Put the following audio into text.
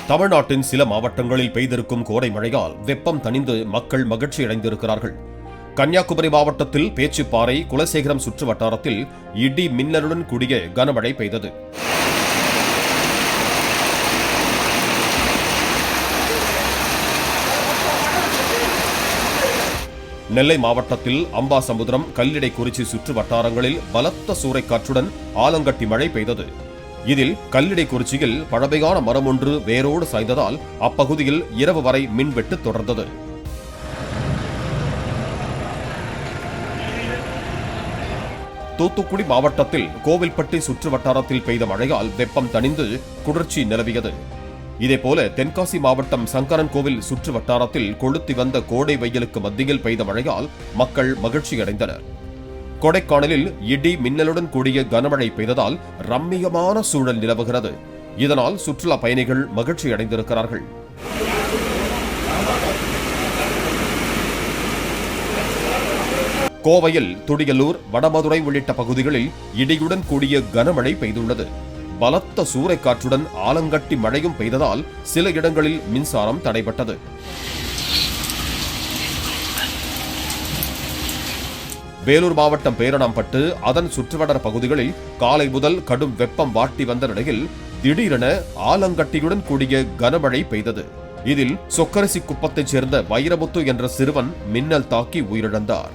தமிழ்நாட்டின் சில மாவட்டங்களில் பெய்திருக்கும் கோடை மழையால் வெப்பம் தணிந்து மக்கள் மகிழ்ச்சியடைந்திருக்கிறார்கள். கன்னியாகுமரி மாவட்டத்தில் பேச்சிப்பாறை, குலசேகரம் சுற்று வட்டாரத்தில் இடி மின்னலுடன் கூடிய கனமழை பெய்தது. நெல்லை மாவட்டத்தில் அம்பாசமுத்திரம், கல்லிடைக்குறிச்சி சுற்று வட்டாரங்களில் பலத்த சூறைக்காற்றுடன் ஆலங்கட்டி மழை பெய்தது. இதில் கல்லிடைக்குறிச்சியில் பழமையான மரம் ஒன்று வேரோடு சாய்ந்ததால் அப்பகுதியில் இரவு வரை மின்வெட்டு தொடர்ந்தது. தூத்துக்குடி மாவட்டத்தில் கோவில்பட்டி சுற்று வட்டாரத்தில் பெய்த மழையால் வெப்பம் தணிந்து குளிர்ச்சி நிலவியது. இதேபோல தென்காசி மாவட்டம் சங்கரன் கோவில் சுற்று வட்டாரத்தில் கொளுத்தி வந்த கோடை வெயிலுக்கு மத்தியில் பெய்த மழையால் மக்கள் மகிழ்ச்சியடைந்தனர். கொடைக்கானலில் இடி மின்னலுடன் கூடிய கனமழை பெய்ததால் ரம்மியமான சூழல் நிலவுகிறது. இதனால் சுற்றுலா பயணிகள் மகிழ்ச்சியடைந்திருக்கிறார்கள். கோவையில் துடியலூர், வடமதுரை உள்ளிட்ட பகுதிகளில் இடியுடன் கூடிய கனமழை பெய்துள்ளது. பலத்த சூறைக்காற்றுடன் ஆலங்கட்டி மழையும் பெய்ததால் சில இடங்களில் மின்சாரம் தடைபட்டது. வேலூர் மாவட்டம் பேரணாம்பட்டு, அதன் சுற்றுவட்டார பகுதிகளில் காலை முதல் கடும் வெப்பம் வாட்டி வந்த நிலையில் திடீரென ஆலங்கட்டியுடன் கூடிய கனமழை பெய்தது. இதில் சொக்கரசி குப்பத்தைச் சேர்ந்த வைரமுத்து என்ற சிறுவன் மின்னல் தாக்கி உயிரிழந்தார்.